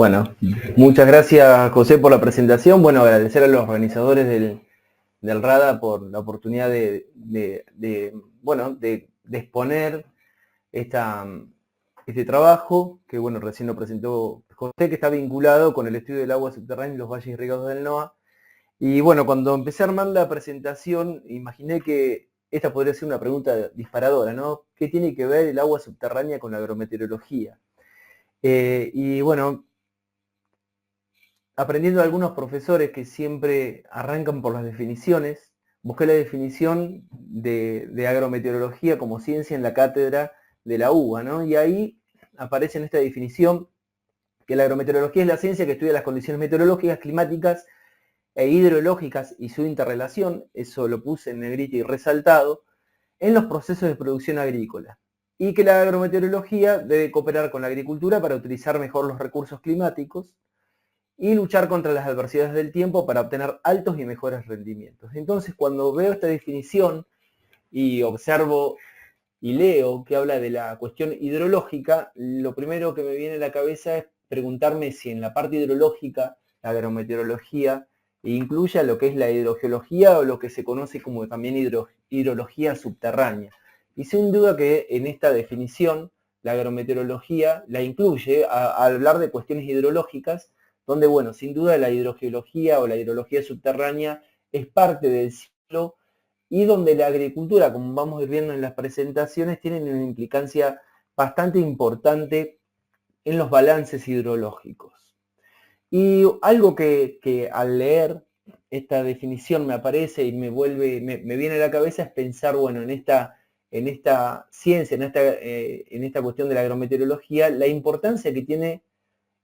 Bueno, muchas gracias José por la presentación. Bueno, agradecer a los organizadores del RADA por la oportunidad de exponer este trabajo, que bueno, recién lo presentó José, que está vinculado con el estudio del agua subterránea y los valles irrigados del NOA. Y bueno, cuando empecé a armar la presentación, imaginé que esta podría ser una pregunta disparadora, ¿no? ¿Qué tiene que ver el agua subterránea con la agrometeorología? Y bueno, aprendiendo de algunos profesores que siempre arrancan por las definiciones, busqué la definición de agrometeorología como ciencia en la cátedra de la UBA, ¿no? Y ahí aparece en esta definición que la agrometeorología es la ciencia que estudia las condiciones meteorológicas, climáticas e hidrológicas y su interrelación, eso lo puse en negrita y resaltado, en los procesos de producción agrícola. Y que la agrometeorología debe cooperar con la agricultura para utilizar mejor los recursos climáticos y luchar contra las adversidades del tiempo para obtener altos y mejores rendimientos. Entonces, cuando veo esta definición y observo y leo que habla de la cuestión hidrológica, lo primero que me viene a la cabeza es preguntarme si en la parte hidrológica la agrometeorología incluye lo que es la hidrogeología o lo que se conoce como también hidrología subterránea. Y sin duda que en esta definición la agrometeorología la incluye a hablar de cuestiones hidrológicas, donde, bueno, sin duda la hidrogeología o la hidrología subterránea es parte del ciclo y donde la agricultura, como vamos a ir viendo en las presentaciones, tiene una implicancia bastante importante en los balances hidrológicos. Y algo que al leer esta definición me aparece y me viene a la cabeza es pensar, bueno, en esta ciencia, en esta cuestión de la agrometeorología, la importancia que tiene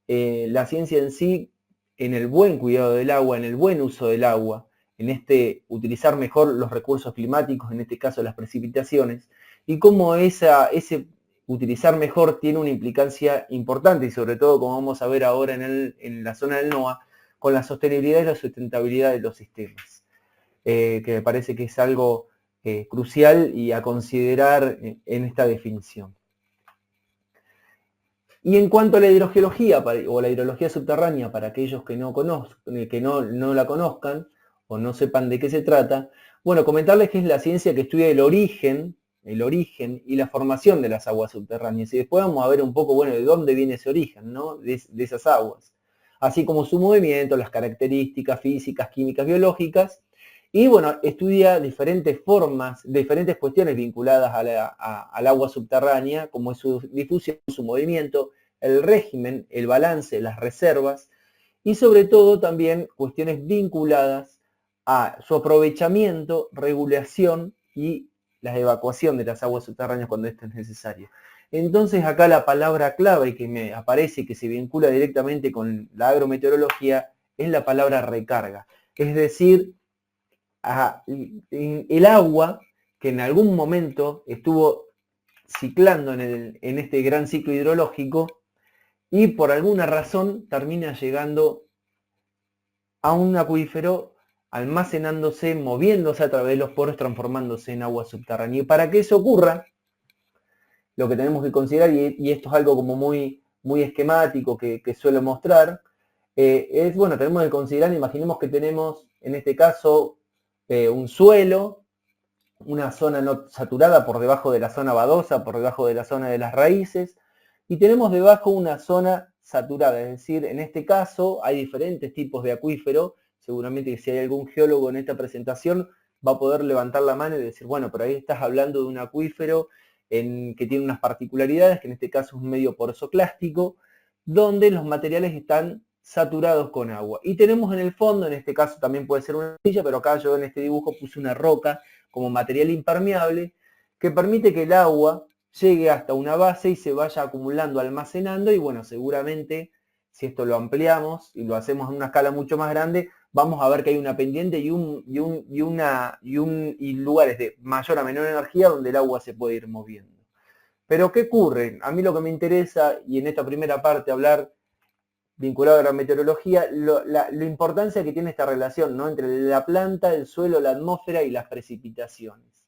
la ciencia en sí en el buen cuidado del agua, en el buen uso del agua, en utilizar mejor los recursos climáticos, en este caso las precipitaciones, y cómo ese utilizar mejor tiene una implicancia importante, y sobre todo, como vamos a ver ahora en la zona del NOA, con la sostenibilidad y la sustentabilidad de los sistemas, que me parece que es algo crucial y a considerar en esta definición. Y en cuanto a la hidrogeología o la hidrología subterránea, para aquellos que no la conozcan o no sepan de qué se trata, bueno, comentarles que es la ciencia que estudia el origen y la formación de las aguas subterráneas. Y después vamos a ver un poco, bueno, de dónde viene ese origen, ¿no? De esas aguas. Así como su movimiento, las características físicas, químicas, biológicas. Y bueno, estudia diferentes cuestiones vinculadas al agua subterránea, como es su difusión, su movimiento, el régimen, el balance, las reservas, y sobre todo también cuestiones vinculadas a su aprovechamiento, regulación y la evacuación de las aguas subterráneas cuando esto es necesario. Entonces acá la palabra clave que me aparece, que se vincula directamente con la agrometeorología, es la palabra recarga. Es decir, el agua que en algún momento estuvo ciclando en este gran ciclo hidrológico y por alguna razón termina llegando a un acuífero, almacenándose, moviéndose a través de los poros, transformándose en agua subterránea. Y para que eso ocurra, lo que tenemos que considerar, y esto es algo como muy esquemático que suelo mostrar, es, bueno, tenemos que considerar, imaginemos que tenemos en este caso un suelo, una zona no saturada por debajo de la zona badosa, por debajo de la zona de las raíces, y tenemos debajo una zona saturada, es decir, en este caso hay diferentes tipos de acuífero, seguramente que si hay algún geólogo en esta presentación va a poder levantar la mano y decir, bueno, pero ahí estás hablando de un acuífero que tiene unas particularidades, que en este caso es un medio porosoclástico, donde los materiales están saturados con agua. Y tenemos en el fondo, en este caso también puede ser una arcilla, pero acá yo en este dibujo puse una roca como material impermeable que permite que el agua llegue hasta una base y se vaya acumulando, almacenando, y bueno, seguramente si esto lo ampliamos y lo hacemos en una escala mucho más grande, vamos a ver que hay una pendiente y lugares de mayor a menor energía donde el agua se puede ir moviendo. Pero ¿qué ocurre? A mí lo que me interesa, y en esta primera parte hablar vinculado a la meteorología, la importancia que tiene esta relación, ¿no?, entre la planta, el suelo, la atmósfera y las precipitaciones.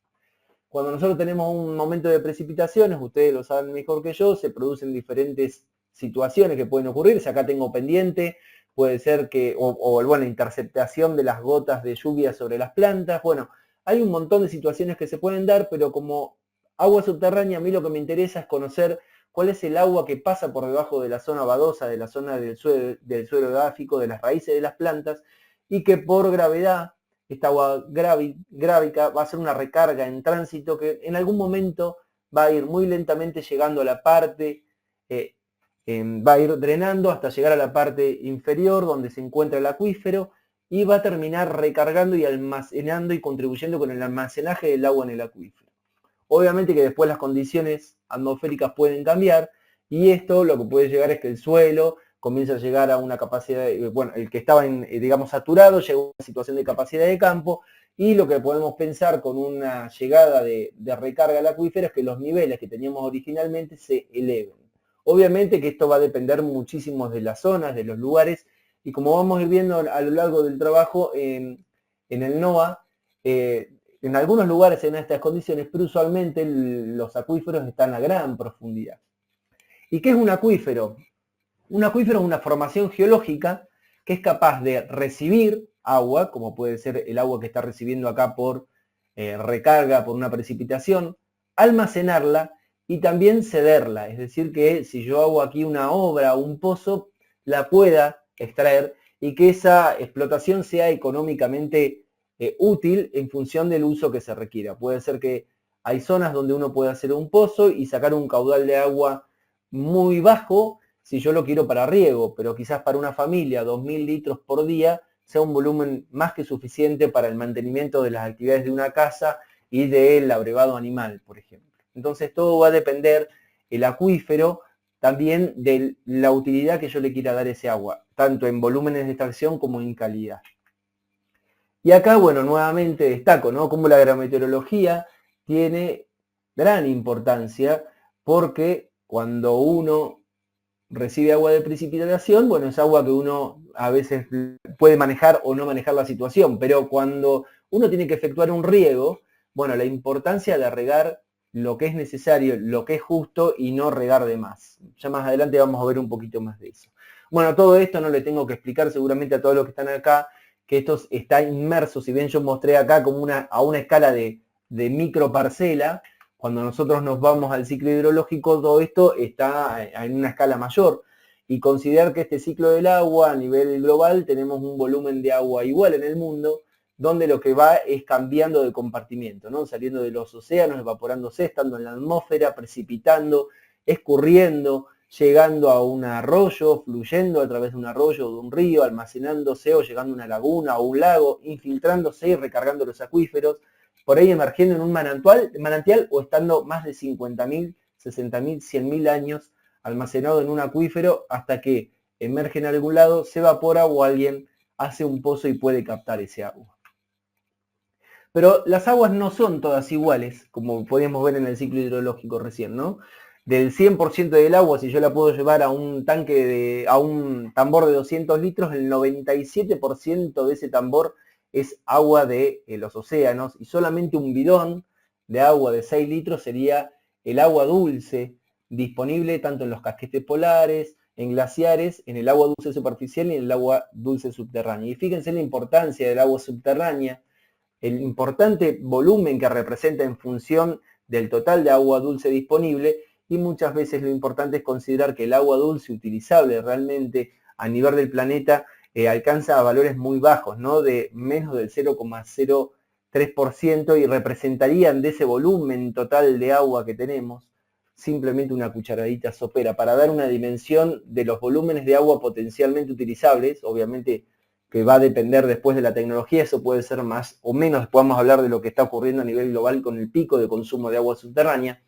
Cuando nosotros tenemos un momento de precipitaciones, ustedes lo saben mejor que yo, se producen diferentes situaciones que pueden ocurrir. Si acá tengo pendiente, puede ser que, bueno, interceptación de las gotas de lluvia sobre las plantas. Bueno, hay un montón de situaciones que se pueden dar, pero como agua subterránea, a mí lo que me interesa es conocer cuál es el agua que pasa por debajo de la zona badosa, de la zona del suelo edáfico, de las raíces de las plantas, y que por gravedad, esta agua grávica va a hacer una recarga en tránsito que en algún momento va a ir muy lentamente llegando a la parte, va a ir drenando hasta llegar a la parte inferior donde se encuentra el acuífero y va a terminar recargando y almacenando y contribuyendo con el almacenaje del agua en el acuífero. Obviamente que después las condiciones atmosféricas pueden cambiar y esto lo que puede llegar es que el suelo comienza a llegar a una capacidad, bueno, el que estaba, digamos, saturado, llegó a una situación de capacidad de campo y lo que podemos pensar con una llegada de recarga al acuífero es que los niveles que teníamos originalmente se eleven. Obviamente que esto va a depender muchísimo de las zonas, de los lugares, y como vamos a ir viendo a lo largo del trabajo en el NOAA, en algunos lugares en estas condiciones, pero usualmente los acuíferos están a gran profundidad. ¿Y qué es un acuífero? Un acuífero es una formación geológica que es capaz de recibir agua, como puede ser el agua que está recibiendo acá por recarga, por una precipitación, almacenarla y también cederla. Es decir, que si yo hago aquí una obra o un pozo, la pueda extraer y que esa explotación sea económicamente útil en función del uso que se requiera. Puede ser que hay zonas donde uno puede hacer un pozo y sacar un caudal de agua muy bajo si yo lo quiero para riego, pero quizás para una familia 2.000 litros por día sea un volumen más que suficiente para el mantenimiento de las actividades de una casa y del abrevado animal, por ejemplo. Entonces todo va a depender, el acuífero, también de la utilidad que yo le quiera dar a ese agua, tanto en volúmenes de extracción como en calidad. Y acá, bueno, nuevamente destaco, ¿no?, cómo la agrometeorología tiene gran importancia, porque cuando uno recibe agua de precipitación, bueno, es agua que uno a veces puede manejar o no manejar la situación, pero cuando uno tiene que efectuar un riego, bueno, la importancia de regar lo que es necesario, lo que es justo y no regar de más. Ya más adelante vamos a ver un poquito más de eso. Bueno, todo esto no le tengo que explicar seguramente a todos los que están acá, que esto está inmerso, si bien yo mostré acá como a una escala de microparcela, cuando nosotros nos vamos al ciclo hidrológico, todo esto está en una escala mayor. Y considerar que este ciclo del agua a nivel global tenemos un volumen de agua igual en el mundo, donde lo que va es cambiando de compartimiento, ¿no?, saliendo de los océanos, evaporándose, estando en la atmósfera, precipitando, escurriendo, llegando a un arroyo, fluyendo a través de un arroyo o de un río, almacenándose o llegando a una laguna o un lago, infiltrándose y recargando los acuíferos, por ahí emergiendo en un manantial o estando más de 50.000, 60.000, 100.000 años almacenado en un acuífero hasta que emerge en algún lado, se evapora o alguien hace un pozo y puede captar ese agua. Pero las aguas no son todas iguales, como podíamos ver en el ciclo hidrológico recién, ¿no? Del 100% del agua, si yo la puedo llevar a un tanque a un tambor de 200 litros, el 97% de ese tambor es agua de los océanos y solamente un bidón de agua de 6 litros sería el agua dulce disponible tanto en los casquetes polares, en glaciares, en el agua dulce superficial y en el agua dulce subterránea. Y fíjense la importancia del agua subterránea, el importante volumen que representa en función del total de agua dulce disponible, y muchas veces lo importante es considerar que el agua dulce utilizable realmente a nivel del planeta alcanza a valores muy bajos, ¿no?, de menos del 0,03% y representarían de ese volumen total de agua que tenemos simplemente una cucharadita sopera, para dar una dimensión de los volúmenes de agua potencialmente utilizables. Obviamente que va a depender después de la tecnología, eso puede ser más o menos, después vamos a hablar de lo que está ocurriendo a nivel global con el pico de consumo de agua subterránea,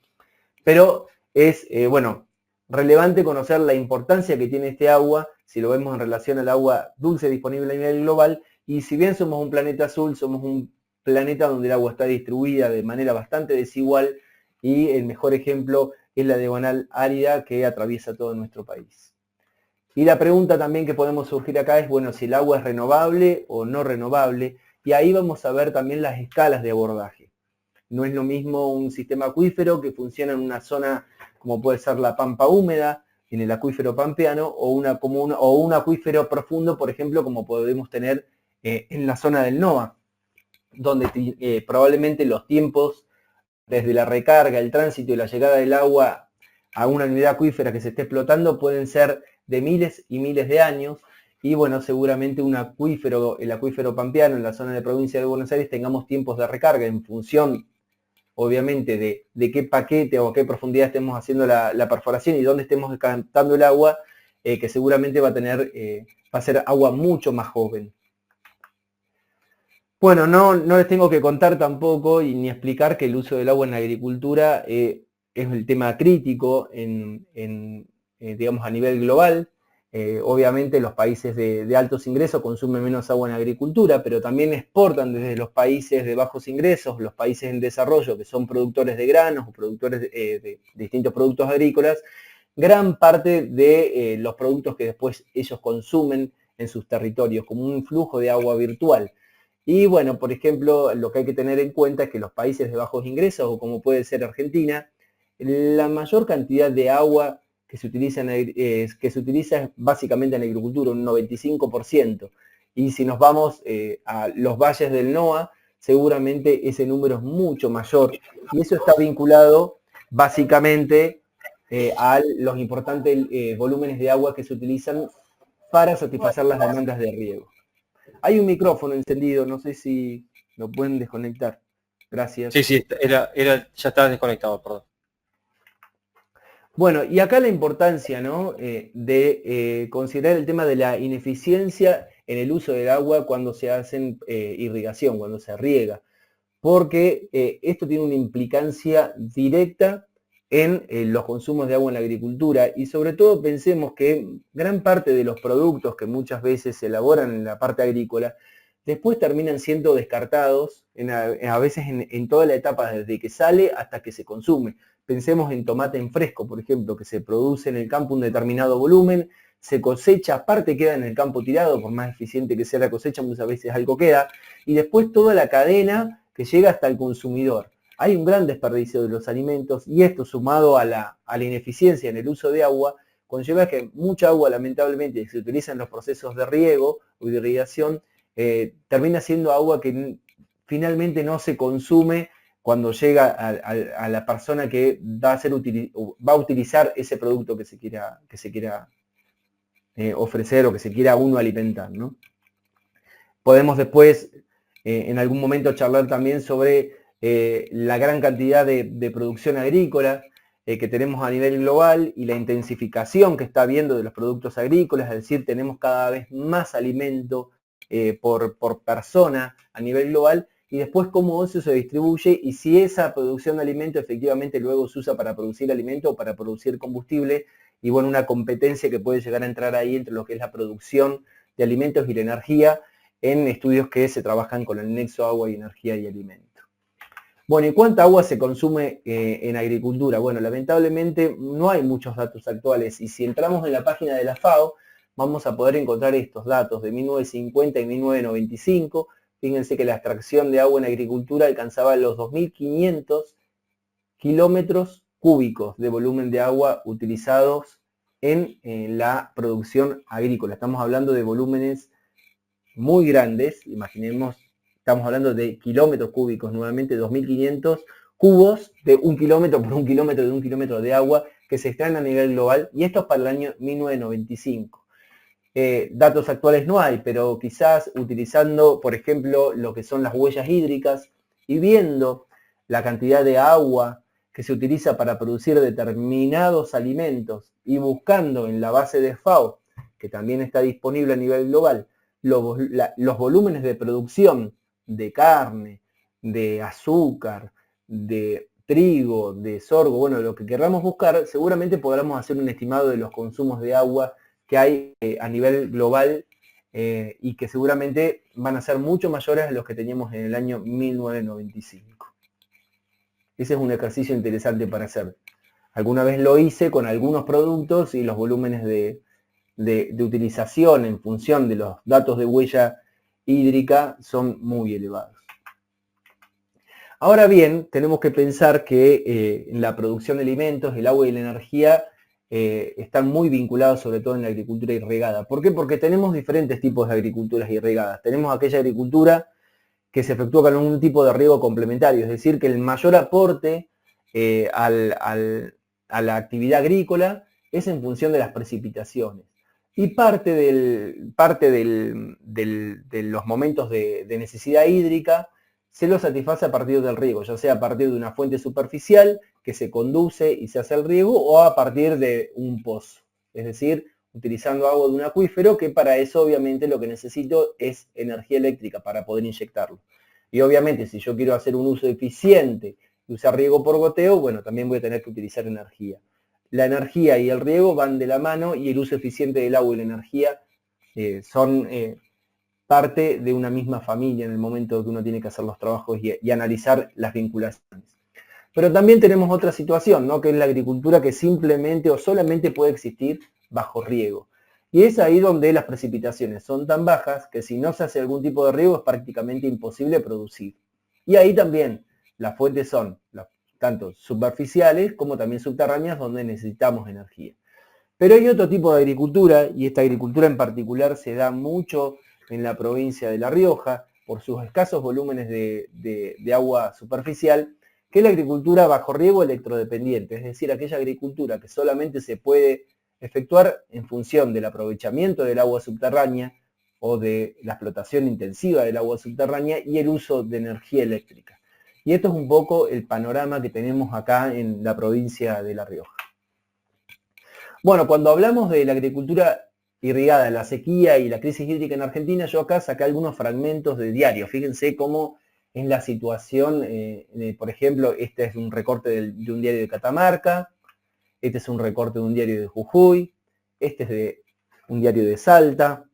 pero es, bueno, relevante conocer la importancia que tiene este agua, si lo vemos en relación al agua dulce disponible a nivel global, y si bien somos un planeta azul, somos un planeta donde el agua está distribuida de manera bastante desigual, y el mejor ejemplo es la diagonal árida que atraviesa todo nuestro país. Y la pregunta también que podemos surgir acá es, bueno, si el agua es renovable o no renovable, y ahí vamos a ver también las escalas de abordaje. No es lo mismo un sistema acuífero que funciona en una zona como puede ser la pampa húmeda, en el acuífero pampeano o un acuífero profundo, por ejemplo, como podemos tener en la zona del NOA, donde probablemente los tiempos desde la recarga, el tránsito y la llegada del agua a una unidad acuífera que se esté explotando pueden ser de miles y miles de años. Y bueno, seguramente el acuífero pampeano en la zona de provincia de Buenos Aires tengamos tiempos de recarga en función, obviamente, de qué paquete o a qué profundidad estemos haciendo la perforación y dónde estemos captando el agua, que seguramente va a ser agua mucho más joven. Bueno, no les tengo que contar tampoco ni explicar que el uso del agua en la agricultura es el tema crítico digamos, a nivel global. Obviamente los países de altos ingresos consumen menos agua en agricultura, pero también exportan desde los países de bajos ingresos, los países en desarrollo, que son productores de granos o productores de distintos productos agrícolas, gran parte de los productos que después ellos consumen en sus territorios, como un flujo de agua virtual. Y bueno, por ejemplo, lo que hay que tener en cuenta es que los países de bajos ingresos, o como puede ser Argentina, la mayor cantidad de agua que se utiliza es básicamente en la agricultura, un 95%. Y si nos vamos a los valles del NOA, seguramente ese número es mucho mayor. Y eso está vinculado básicamente a los importantes volúmenes de agua que se utilizan para satisfacer las demandas de riego. Hay un micrófono encendido, no sé si lo pueden desconectar. Gracias. Sí, ya estaba desconectado, perdón. Bueno, y acá la importancia, ¿no? de considerar el tema de la ineficiencia en el uso del agua cuando se hacen irrigación, cuando se riega, porque esto tiene una implicancia directa en los consumos de agua en la agricultura y sobre todo pensemos que gran parte de los productos que muchas veces se elaboran en la parte agrícola después terminan siendo descartados a veces en toda la etapa desde que sale hasta que se consume. Pensemos en tomate en fresco, por ejemplo, que se produce en el campo un determinado volumen, se cosecha, parte queda en el campo tirado, por más eficiente que sea la cosecha, muchas veces algo queda, y después toda la cadena que llega hasta el consumidor. Hay un gran desperdicio de los alimentos y esto sumado a la ineficiencia en el uso de agua conlleva que mucha agua lamentablemente que se utiliza en los procesos de riego o de irrigación termina siendo agua que finalmente no se consume cuando llega a la persona que va a utilizar ese producto que se quiera ofrecer o que se quiera uno alimentar, ¿no? Podemos después en algún momento charlar también sobre la gran cantidad de producción agrícola que tenemos a nivel global y la intensificación que está habiendo de los productos agrícolas, es decir, tenemos cada vez más alimento por persona a nivel global, y después cómo eso se distribuye y si esa producción de alimento efectivamente luego se usa para producir alimento o para producir combustible, y bueno, una competencia que puede llegar a entrar ahí entre lo que es la producción de alimentos y la energía en estudios que se trabajan con el nexo agua y energía y alimento. Bueno, ¿y cuánta agua se consume en agricultura? Bueno, lamentablemente no hay muchos datos actuales y si entramos en la página de la FAO vamos a poder encontrar estos datos de 1950 y 1995. Fíjense que la extracción de agua en agricultura alcanzaba los 2.500 kilómetros cúbicos de volumen de agua utilizados en la producción agrícola. Estamos hablando de volúmenes muy grandes, imaginemos, estamos hablando de kilómetros cúbicos, nuevamente 2.500 cubos de 1 kilómetro por 1 kilómetro de 1 kilómetro de agua que se extraen a nivel global, y esto es para el año 1995. Datos actuales no hay, pero quizás utilizando, por ejemplo, lo que son las huellas hídricas y viendo la cantidad de agua que se utiliza para producir determinados alimentos y buscando en la base de FAO, que también está disponible a nivel global, los volúmenes de producción de carne, de azúcar, de trigo, de sorgo, bueno, lo que queramos buscar, seguramente podremos hacer un estimado de los consumos de agua que hay a nivel global y que seguramente van a ser mucho mayores a los que teníamos en el año 1995. Ese es un ejercicio interesante para hacer. Alguna vez lo hice con algunos productos y los volúmenes de utilización en función de los datos de huella hídrica son muy elevados. Ahora bien, tenemos que pensar que en la producción de alimentos, el agua y la energía están muy vinculados sobre todo en la agricultura irrigada. ¿Por qué? Porque tenemos diferentes tipos de agriculturas irrigadas. Tenemos aquella agricultura que se efectúa con un tipo de riego complementario, es decir, que el mayor aporte a la actividad agrícola es en función de las precipitaciones. Y parte de los momentos de necesidad hídrica se lo satisface a partir del riego, ya sea a partir de una fuente superficial que se conduce y se hace el riego, o a partir de un pozo, es decir, utilizando agua de un acuífero, que para eso obviamente lo que necesito es energía eléctrica para poder inyectarlo. Y obviamente si yo quiero hacer un uso eficiente y usar riego por goteo, bueno, también voy a tener que utilizar energía. La energía y el riego van de la mano, y el uso eficiente del agua y la energía son parte de una misma familia en el momento que uno tiene que hacer los trabajos y analizar las vinculaciones. Pero también tenemos otra situación, ¿no? Que es la agricultura que simplemente o solamente puede existir bajo riego. Y es ahí donde las precipitaciones son tan bajas que si no se hace algún tipo de riego es prácticamente imposible producir. Y ahí también las fuentes son tanto superficiales como también subterráneas, donde necesitamos energía. Pero hay otro tipo de agricultura, y esta agricultura en particular se da mucho en la provincia de La Rioja, por sus escasos volúmenes de agua superficial, que es la agricultura bajo riego electrodependiente, es decir, aquella agricultura que solamente se puede efectuar en función del aprovechamiento del agua subterránea o de la explotación intensiva del agua subterránea y el uso de energía eléctrica. Y esto es un poco el panorama que tenemos acá en la provincia de La Rioja. Bueno, cuando hablamos de la agricultura irrigada, la sequía y la crisis hídrica en Argentina, yo acá saqué algunos fragmentos de diarios. Fíjense cómo es la situación, por ejemplo, este es un recorte de un diario de Catamarca, este es un recorte de un diario de Jujuy, este es de un diario de Salta,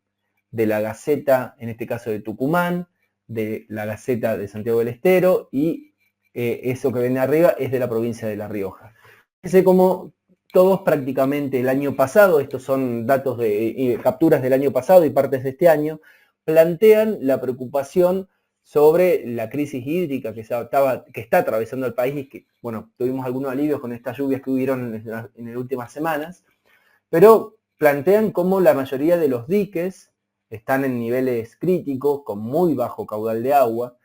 de la Gaceta, en este caso de Tucumán, de la Gaceta de Santiago del Estero, y eso que ven arriba es de la provincia de La Rioja. Fíjense cómo todos prácticamente el año pasado, estos son datos de capturas del año pasado y partes de este año, plantean la preocupación sobre la crisis hídrica que está atravesando el país, y que, bueno, tuvimos algunos alivios con estas lluvias que hubieron en las últimas semanas, pero plantean cómo la mayoría de los diques están en niveles críticos, con muy bajo caudal de agua,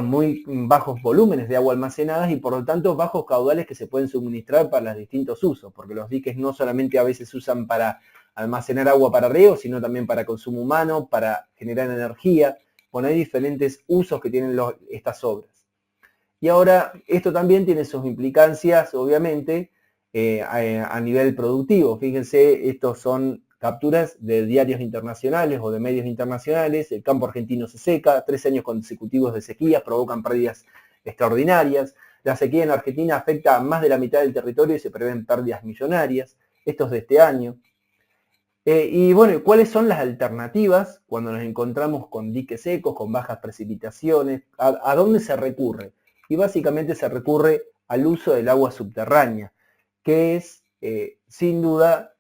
muy bajos volúmenes de agua almacenadas, y por lo tanto bajos caudales que se pueden suministrar para los distintos usos, porque los diques no solamente a veces se usan para almacenar agua para riego, sino también para consumo humano, para generar energía. Bueno, hay diferentes usos que tienen estas obras. Y ahora esto también tiene sus implicancias, obviamente, a nivel productivo. Fíjense, estos son capturas de diarios internacionales o de medios internacionales. El campo argentino se seca, 3 años consecutivos de sequía provocan pérdidas extraordinarias. La sequía en Argentina afecta a más de la mitad del territorio y se prevén pérdidas millonarias. Esto es de este año. Y bueno, ¿cuáles son las alternativas cuando nos encontramos con diques secos, con bajas precipitaciones? ¿A dónde se recurre? Y básicamente se recurre al uso del agua subterránea, que es sin duda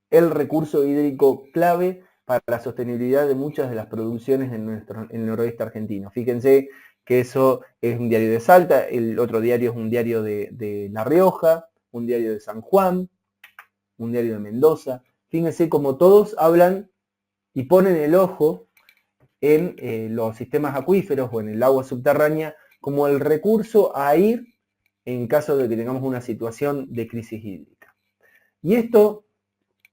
el recurso hídrico clave para la sostenibilidad de muchas de las producciones en el noroeste argentino. Fíjense que eso es un diario de Salta, el otro diario es un diario de La Rioja, un diario de San Juan, un diario de Mendoza. Fíjense cómo todos hablan y ponen el ojo en los sistemas acuíferos o en el agua subterránea como el recurso a ir en caso de que tengamos una situación de crisis hídrica. Y esto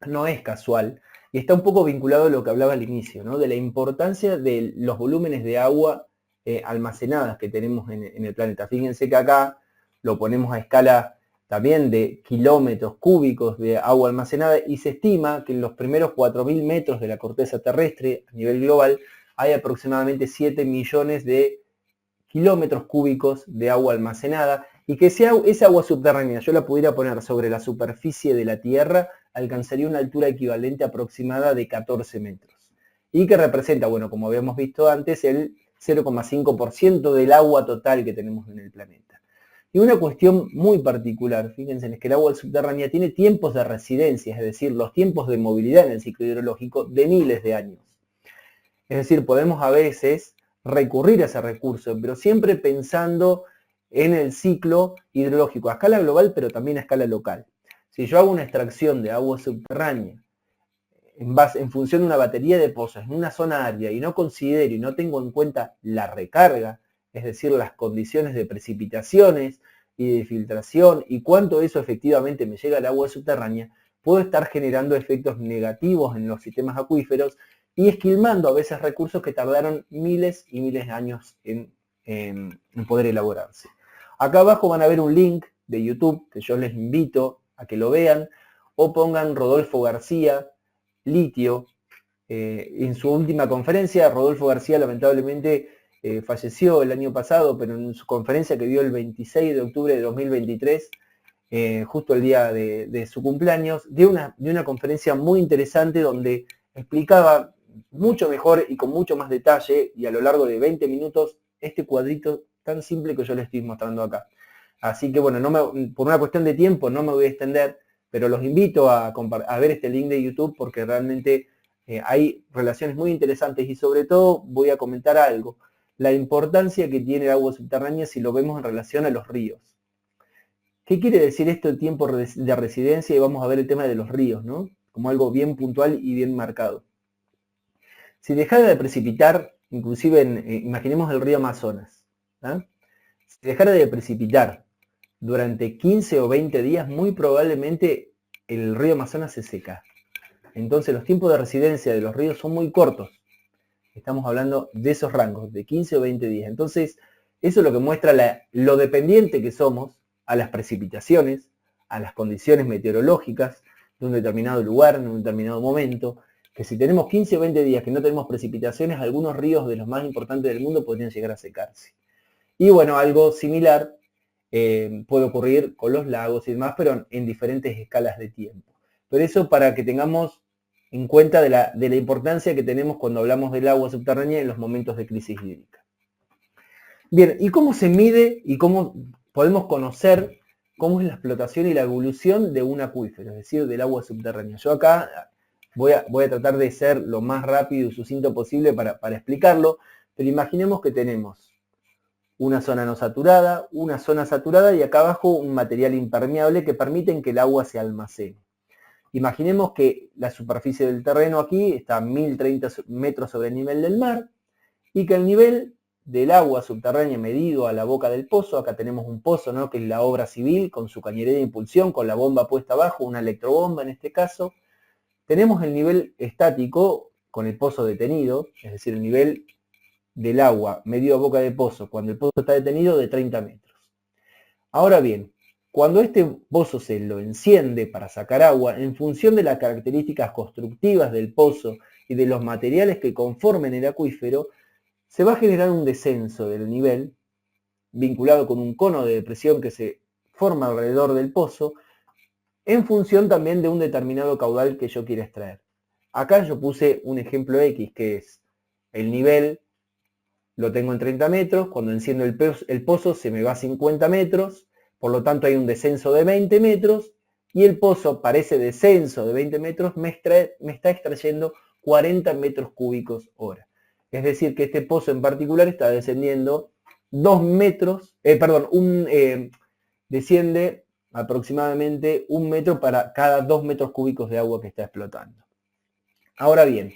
no es casual, y está un poco vinculado a lo que hablaba al inicio, ¿no? De la importancia de los volúmenes de agua almacenadas que tenemos en el planeta. Fíjense que acá lo ponemos a escala también de kilómetros cúbicos de agua almacenada, y se estima que en los primeros 4.000 metros de la corteza terrestre a nivel global hay aproximadamente 7 millones de kilómetros cúbicos de agua almacenada, y que si esa agua subterránea yo la pudiera poner sobre la superficie de la Tierra, alcanzaría una altura equivalente aproximada de 14 metros. Y que representa, bueno, como habíamos visto antes, el 0,5% del agua total que tenemos en el planeta. Y una cuestión muy particular, fíjense, es que el agua subterránea tiene tiempos de residencia, es decir, los tiempos de movilidad en el ciclo hidrológico de miles de años. Es decir, podemos a veces recurrir a ese recurso, pero siempre pensando en el ciclo hidrológico a escala global, pero también a escala local. Si yo hago una extracción de agua subterránea en función de una batería de pozos en una zona árida y no considero y no tengo en cuenta la recarga, es decir, las condiciones de precipitaciones y de filtración y cuánto eso efectivamente me llega al agua subterránea, puedo estar generando efectos negativos en los sistemas acuíferos y esquilmando a veces recursos que tardaron miles y miles de años en poder elaborarse. Acá abajo van a ver un link de YouTube que yo les invito a que lo vean, o pongan Rodolfo García, litio. En su última conferencia, Rodolfo García lamentablemente falleció el año pasado, pero en su conferencia que dio el 26 de octubre de 2023, justo el día de su cumpleaños, dio una conferencia muy interesante donde explicaba mucho mejor y con mucho más detalle, y a lo largo de 20 minutos, este cuadrito tan simple que yo les estoy mostrando acá. Así que bueno, por una cuestión de tiempo no me voy a extender, pero los invito a ver este link de YouTube porque realmente hay relaciones muy interesantes y sobre todo voy a comentar algo, la importancia que tiene el agua subterránea si lo vemos en relación a los ríos. ¿Qué quiere decir esto el tiempo de residencia? Y vamos a ver el tema de los ríos, ¿no? Como algo bien puntual y bien marcado. Si dejara de precipitar, inclusive imaginemos el río Amazonas, ¿eh? Si dejara de precipitar durante 15 o 20 días, muy probablemente el río Amazonas se seca. Entonces los tiempos de residencia de los ríos son muy cortos. Estamos hablando de esos rangos, de 15 o 20 días. Entonces, eso es lo que muestra lo dependiente que somos a las precipitaciones, a las condiciones meteorológicas de un determinado lugar, en un determinado momento, que si tenemos 15 o 20 días que no tenemos precipitaciones, algunos ríos de los más importantes del mundo podrían llegar a secarse. Y bueno, algo similar puede ocurrir con los lagos y demás, pero en diferentes escalas de tiempo. Pero eso para que tengamos en cuenta de la importancia que tenemos cuando hablamos del agua subterránea en los momentos de crisis hídrica. Bien, ¿y cómo se mide y cómo podemos conocer cómo es la explotación y la evolución de un acuífero, es decir, del agua subterránea? Yo acá voy a tratar de ser lo más rápido y sucinto posible para explicarlo, pero imaginemos que tenemos una zona no saturada, una zona saturada y acá abajo un material impermeable que permiten que el agua se almacene. Imaginemos que la superficie del terreno aquí está a 1030 metros sobre el nivel del mar y que el nivel del agua subterránea medido a la boca del pozo, acá tenemos un pozo, ¿no?, que es la obra civil con su cañería de impulsión, con la bomba puesta abajo, una electrobomba en este caso. Tenemos el nivel estático con el pozo detenido, es decir, el nivel del agua medido a boca de pozo cuando el pozo está detenido de 30 metros. Ahora bien, cuando este pozo se lo enciende para sacar agua, en función de las características constructivas del pozo y de los materiales que conformen el acuífero, se va a generar un descenso del nivel vinculado con un cono de depresión que se forma alrededor del pozo en función también de un determinado caudal que yo quiera extraer. Acá yo puse un ejemplo X, que es el nivel, lo tengo en 30 metros, cuando enciendo el pozo se me va a 50 metros, por lo tanto hay un descenso de 20 metros, y el pozo para ese descenso de 20 metros me está extrayendo 40 metros cúbicos hora. Es decir, que este pozo en particular está descendiendo 2 metros, desciende aproximadamente 1 metro para cada 2 metros cúbicos de agua que está explotando. Ahora bien,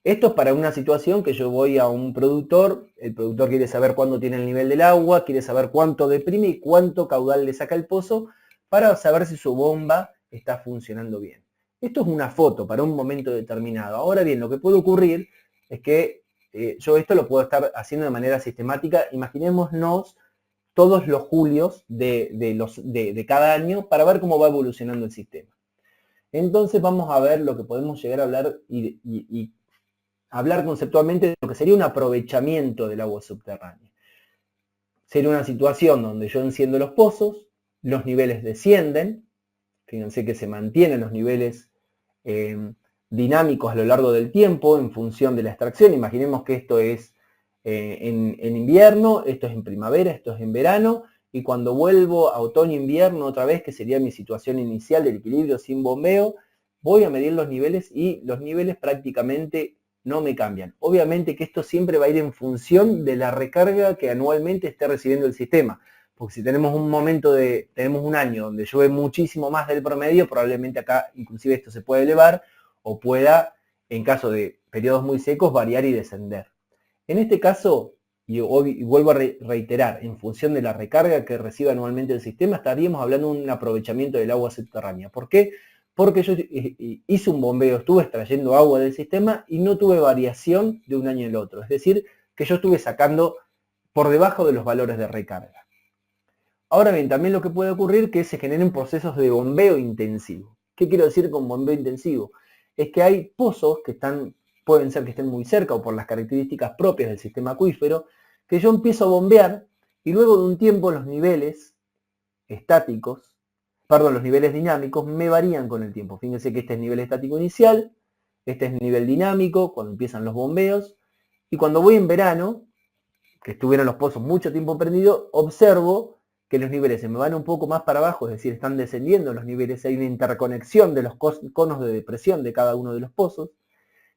esto es para una situación que yo voy a un productor, el productor quiere saber cuándo tiene el nivel del agua, quiere saber cuánto deprime y cuánto caudal le saca el pozo para saber si su bomba está funcionando bien. Esto es una foto para un momento determinado. Ahora bien, lo que puede ocurrir es que yo esto lo puedo estar haciendo de manera sistemática. Imaginémonos todos los julios de cada año para ver cómo va evolucionando el sistema. Entonces vamos a ver lo que podemos llegar a hablar y hablar conceptualmente de lo que sería un aprovechamiento del agua subterránea. Sería una situación donde yo enciendo los pozos, los niveles descienden, fíjense que se mantienen los niveles dinámicos a lo largo del tiempo en función de la extracción. Imaginemos que esto es en invierno, esto es en primavera, esto es en verano, y cuando vuelvo a otoño-invierno otra vez, que sería mi situación inicial del equilibrio sin bombeo, voy a medir los niveles y los niveles prácticamente no me cambian. Obviamente que esto siempre va a ir en función de la recarga que anualmente esté recibiendo el sistema. Porque si tenemos tenemos un año donde llueve muchísimo más del promedio, probablemente acá inclusive esto se puede elevar o pueda, en caso de periodos muy secos, variar y descender. En este caso, y vuelvo a reiterar, en función de la recarga que recibe anualmente el sistema, estaríamos hablando de un aprovechamiento del agua subterránea. ¿Por qué? Porque yo hice un bombeo, estuve extrayendo agua del sistema y no tuve variación de un año al otro. Es decir, que yo estuve sacando por debajo de los valores de recarga. Ahora bien, también lo que puede ocurrir es que se generen procesos de bombeo intensivo. ¿Qué quiero decir con bombeo intensivo? Es que hay pozos que pueden ser que estén muy cerca o por las características propias del sistema acuífero, que yo empiezo a bombear y luego de un tiempo los niveles los niveles dinámicos me varían con el tiempo. Fíjense que este es nivel estático inicial, este es nivel dinámico cuando empiezan los bombeos, y cuando voy en verano, que estuvieron los pozos mucho tiempo prendidos, observo que los niveles se me van un poco más para abajo, es decir, están descendiendo los niveles, hay una interconexión de los conos de depresión de cada uno de los pozos,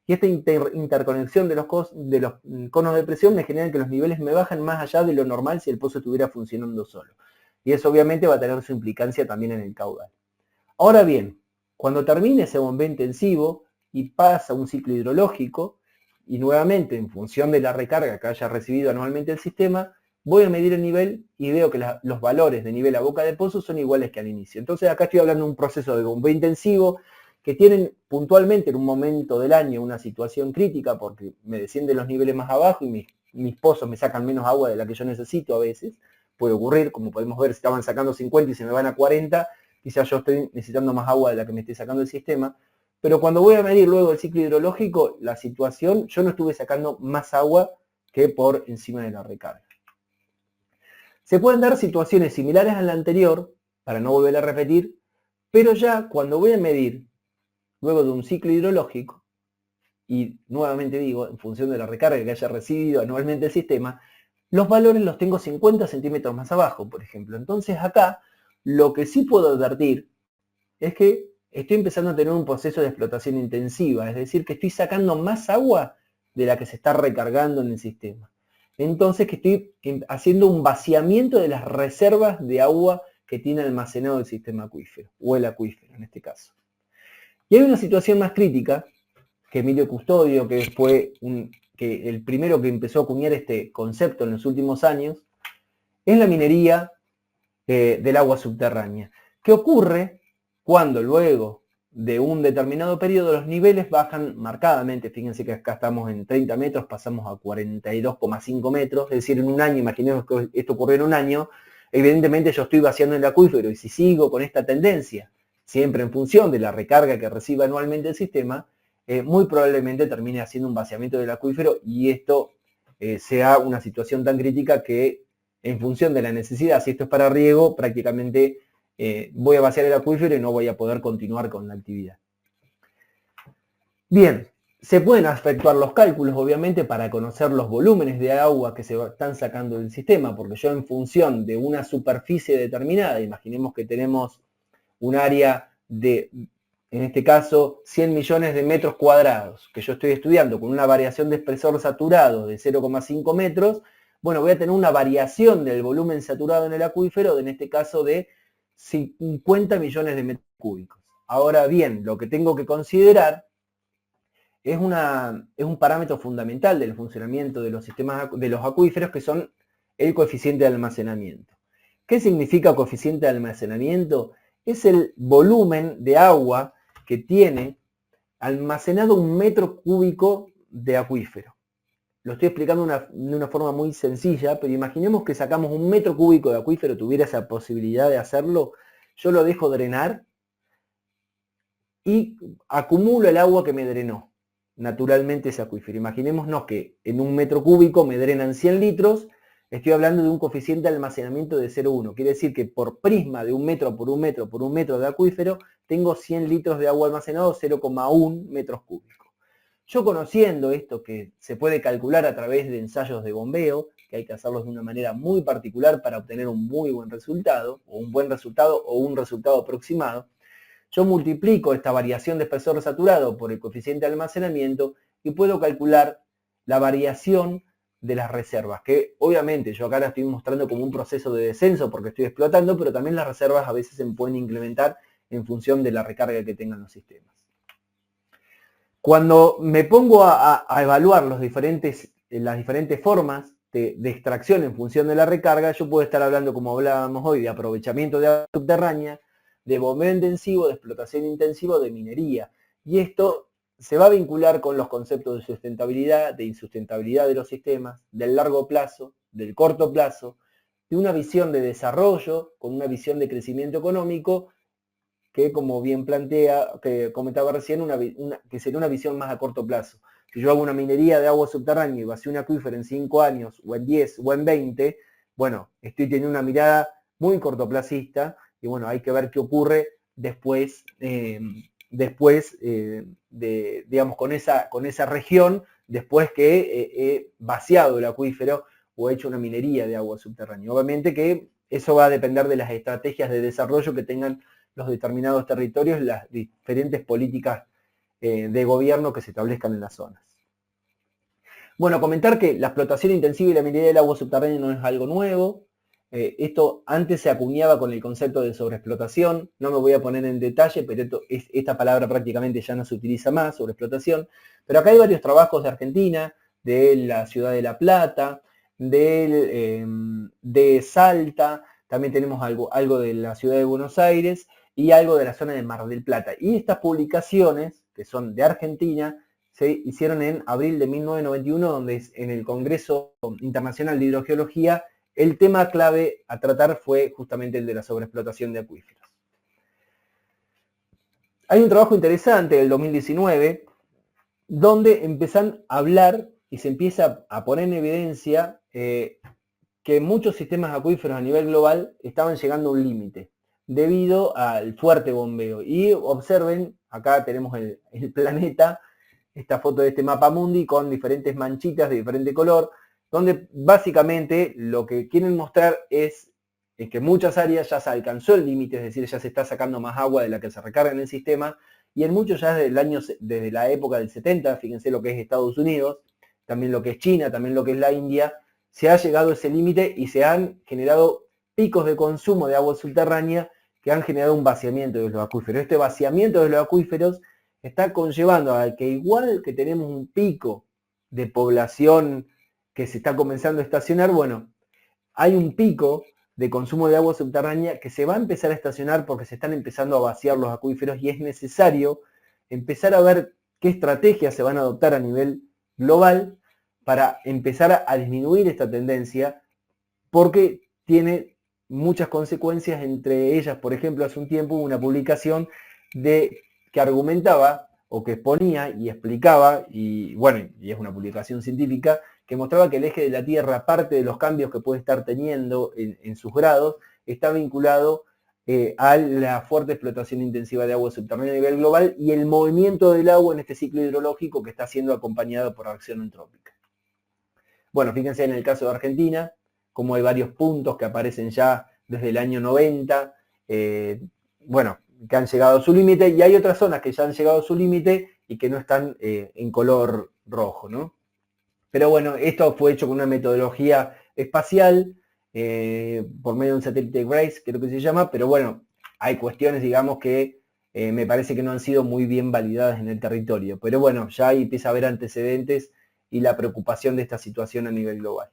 y esta interconexión de los conos de presión me genera que los niveles me bajan más allá de lo normal si el pozo estuviera funcionando solo. Y eso obviamente va a tener su implicancia también en el caudal. Ahora bien, cuando termine ese bombeo intensivo y pasa un ciclo hidrológico, y nuevamente en función de la recarga que haya recibido anualmente el sistema, voy a medir el nivel y veo que los valores de nivel a boca de pozo son iguales que al inicio. Entonces acá estoy hablando de un proceso de bombeo intensivo que tienen puntualmente en un momento del año una situación crítica porque me descienden los niveles más abajo y mis pozos me sacan menos agua de la que yo necesito a veces. Puede ocurrir, como podemos ver, si estaban sacando 50 y se me van a 40, quizás yo estoy necesitando más agua de la que me esté sacando el sistema. Pero cuando voy a medir luego el ciclo hidrológico, la situación, yo no estuve sacando más agua que por encima de la recarga. Se pueden dar situaciones similares a la anterior, para no volver a repetir, pero ya cuando voy a medir luego de un ciclo hidrológico, y nuevamente digo, en función de la recarga que haya recibido anualmente el sistema, los valores los tengo 50 centímetros más abajo, por ejemplo. Entonces acá, lo que sí puedo advertir es que estoy empezando a tener un proceso de explotación intensiva, es decir, que estoy sacando más agua de la que se está recargando en el sistema. Entonces que estoy haciendo un vaciamiento de las reservas de agua que tiene almacenado el sistema acuífero, o el acuífero en este caso. Y hay una situación más crítica, que Emilio Custodio, que fue el primero que empezó a acuñar este concepto en los últimos años, es la minería del agua subterránea. ¿Qué ocurre cuando luego de un determinado periodo los niveles bajan marcadamente? Fíjense que acá estamos en 30 metros, pasamos a 42,5 metros, es decir, en un año, imaginemos que esto ocurrió en un año, evidentemente yo estoy vaciando el acuífero y si sigo con esta tendencia, siempre en función de la recarga que reciba anualmente el sistema, muy probablemente termine haciendo un vaciamiento del acuífero y esto sea una situación tan crítica que en función de la necesidad, si esto es para riego, prácticamente voy a vaciar el acuífero y no voy a poder continuar con la actividad. Bien, se pueden efectuar los cálculos, obviamente, para conocer los volúmenes de agua que se están sacando del sistema, porque yo en función de una superficie determinada, imaginemos que tenemos un área de, en este caso, 100 millones de metros cuadrados, que yo estoy estudiando con una variación de espesor saturado de 0,5 metros, bueno, voy a tener una variación del volumen saturado en el acuífero, en este caso de 50 millones de metros cúbicos. Ahora bien, lo que tengo que considerar es un parámetro fundamental del funcionamiento de los sistemas de los acuíferos, que son el coeficiente de almacenamiento. ¿Qué significa coeficiente de almacenamiento? Es el volumen de agua que tiene almacenado un metro cúbico de acuífero. Lo estoy explicando de una forma muy sencilla, pero imaginemos que sacamos un metro cúbico de acuífero, tuviera esa posibilidad de hacerlo, yo lo dejo drenar y acumulo el agua que me drenó naturalmente ese acuífero. Imaginémonos que en un metro cúbico me drenan 100 litros, estoy hablando de un coeficiente de almacenamiento de 0,1. Quiere decir que por prisma de un metro por un metro por un metro de acuífero, tengo 100 litros de agua almacenado, 0,1 metros cúbicos. Yo conociendo esto que se puede calcular a través de ensayos de bombeo, que hay que hacerlos de una manera muy particular para obtener un muy buen resultado, o un buen resultado o un resultado aproximado, yo multiplico esta variación de espesor saturado por el coeficiente de almacenamiento y puedo calcular la variación de las reservas, que obviamente yo acá la estoy mostrando como un proceso de descenso porque estoy explotando, pero también las reservas a veces se pueden incrementar en función de la recarga que tengan los sistemas. Cuando me pongo a evaluar las diferentes formas de extracción en función de la recarga, yo puedo estar hablando, como hablábamos hoy, de aprovechamiento de agua subterránea, de bombeo intensivo, de explotación intensiva, de minería. Y esto se va a vincular con los conceptos de sustentabilidad, de insustentabilidad de los sistemas, del largo plazo, del corto plazo, de una visión de desarrollo, con una visión de crecimiento económico, que como bien plantea, que comentaba recién, que sería una visión más a corto plazo. Si yo hago una minería de agua subterránea y vacío un acuífero en 5 años, o en 10, o en 20, bueno, estoy teniendo una mirada muy cortoplacista, y bueno, hay que ver qué ocurre después, digamos, con esa región, después que he vaciado el acuífero o he hecho una minería de agua subterránea. Obviamente que eso va a depender de las estrategias de desarrollo que tengan los determinados territorios, las diferentes políticas de gobierno que se establezcan en las zonas. Bueno, comentar que la explotación intensiva y la minería del agua subterránea no es algo nuevo. Esto antes se acuñaba con el concepto de sobreexplotación. No me voy a poner en detalle, pero esta palabra prácticamente ya no se utiliza más, sobreexplotación. Pero acá hay varios trabajos de Argentina, de la ciudad de La Plata, de Salta, también tenemos algo de la ciudad de Buenos Aires y algo de la zona de Mar del Plata. Y estas publicaciones, que son de Argentina, se hicieron en abril de 1991, donde en el Congreso Internacional de Hidrogeología el tema clave a tratar fue justamente el de la sobreexplotación de acuíferos. Hay un trabajo interesante del 2019 donde empiezan a hablar y se empieza a poner en evidencia que muchos sistemas acuíferos a nivel global estaban llegando a un límite debido al fuerte bombeo. Y observen, acá tenemos el planeta, esta foto de este mapa mundi con diferentes manchitas de diferente color, donde básicamente lo que quieren mostrar es que muchas áreas ya se alcanzó el límite, es decir, ya se está sacando más agua de la que se recarga en el sistema, y en muchos ya desde la época del 70, fíjense lo que es Estados Unidos, también lo que es China, también lo que es la India, se ha llegado a ese límite y se han generado picos de consumo de agua subterránea que han generado un vaciamiento de los acuíferos. Este vaciamiento de los acuíferos está conllevando a que igual que tenemos un pico de población que se está comenzando a estacionar, bueno, hay un pico de consumo de agua subterránea que se va a empezar a estacionar porque se están empezando a vaciar los acuíferos y es necesario empezar a ver qué estrategias se van a adoptar a nivel global para empezar a disminuir esta tendencia, porque tiene muchas consecuencias, entre ellas, por ejemplo, hace un tiempo hubo una publicación que argumentaba o que exponía y explicaba, y bueno, y es una publicación científica, que mostraba que el eje de la Tierra, aparte de los cambios que puede estar teniendo en sus grados, está vinculado a la fuerte explotación intensiva de agua subterránea a nivel global y el movimiento del agua en este ciclo hidrológico que está siendo acompañado por acción entrópica. Bueno, fíjense en el caso de Argentina, como hay varios puntos que aparecen ya desde el año 90, bueno, que han llegado a su límite, y hay otras zonas que ya han llegado a su límite y que no están en color rojo, ¿no? Pero bueno, esto fue hecho con una metodología espacial, por medio de un satélite Grace, creo que se llama, pero bueno, hay cuestiones, digamos, que me parece que no han sido muy bien validadas en el territorio. Pero bueno, ya ahí empieza a haber antecedentes y la preocupación de esta situación a nivel global.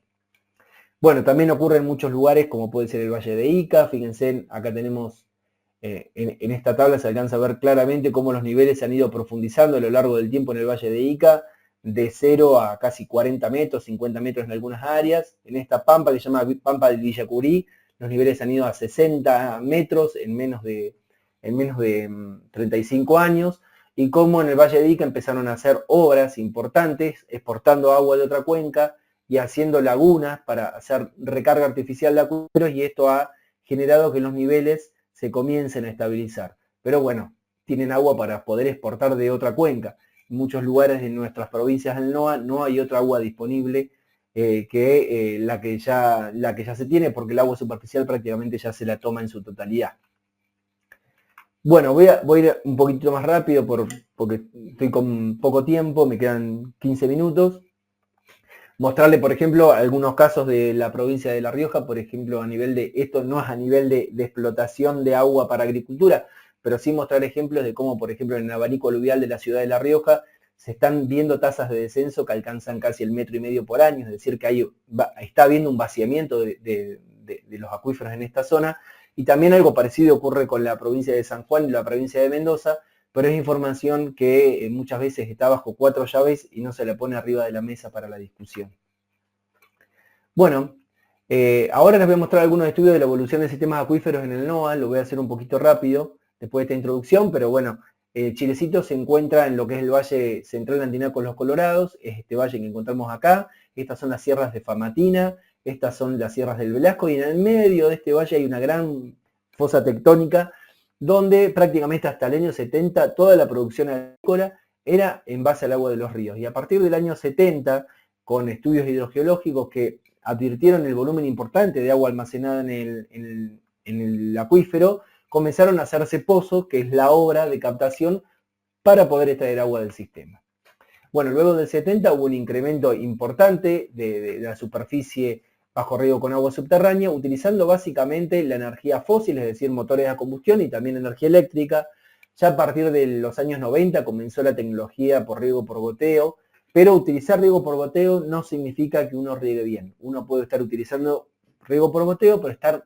Bueno, también ocurre en muchos lugares, como puede ser el Valle de Ica. Fíjense, acá tenemos, en esta tabla se alcanza a ver claramente cómo los niveles se han ido profundizando a lo largo del tiempo en el Valle de Ica, de 0 a casi 40 metros, 50 metros en algunas áreas. En esta pampa que se llama Pampa del Villacurí, los niveles han ido a 60 metros en menos de 35 años. Y como en el Valle de Ica empezaron a hacer obras importantes, exportando agua de otra cuenca y haciendo lagunas para hacer recarga artificial de acuíferos, y esto ha generado que los niveles se comiencen a estabilizar. Pero bueno, tienen agua para poder exportar de otra cuenca. En muchos lugares de nuestras provincias del NOA no hay otra agua disponible que la que ya se tiene, porque el agua superficial prácticamente ya se la toma en su totalidad. Bueno, voy a ir un poquito más rápido porque estoy con poco tiempo, me quedan 15 minutos. Mostrarle, por ejemplo, algunos casos de la provincia de La Rioja, por ejemplo, esto no es a nivel de explotación de agua para agricultura, pero sí mostrar ejemplos de cómo, por ejemplo, en el abanico aluvial de la ciudad de La Rioja se están viendo tasas de descenso que alcanzan casi el 1,5 metros por año, es decir, que está habiendo un vaciamiento de los acuíferos en esta zona, y también algo parecido ocurre con la provincia de San Juan y la provincia de Mendoza, pero es información que muchas veces está bajo 4 llaves y no se la pone arriba de la mesa para la discusión. Bueno, ahora les voy a mostrar algunos estudios de la evolución de sistemas acuíferos en el NOA, lo voy a hacer un poquito rápido después de esta introducción, pero bueno, Chilecito se encuentra en lo que es el Valle Central Antinaco Los Colorados, es este valle que encontramos acá, estas son las sierras de Famatina, estas son las sierras del Velasco, y en el medio de este valle hay una gran fosa tectónica, donde prácticamente hasta el año 70 toda la producción agrícola era en base al agua de los ríos. Y a partir del año 70, con estudios hidrogeológicos que advirtieron el volumen importante de agua almacenada en el acuífero, comenzaron a hacerse pozos, que es la obra de captación para poder extraer agua del sistema. Bueno, luego del 70 hubo un incremento importante de la superficie bajo riego con agua subterránea, utilizando básicamente la energía fósil, es decir, motores a combustión y también energía eléctrica. Ya a partir de los años 90 comenzó la tecnología por riego por goteo, pero utilizar riego por goteo no significa que uno riegue bien. Uno puede estar utilizando riego por goteo, pero estar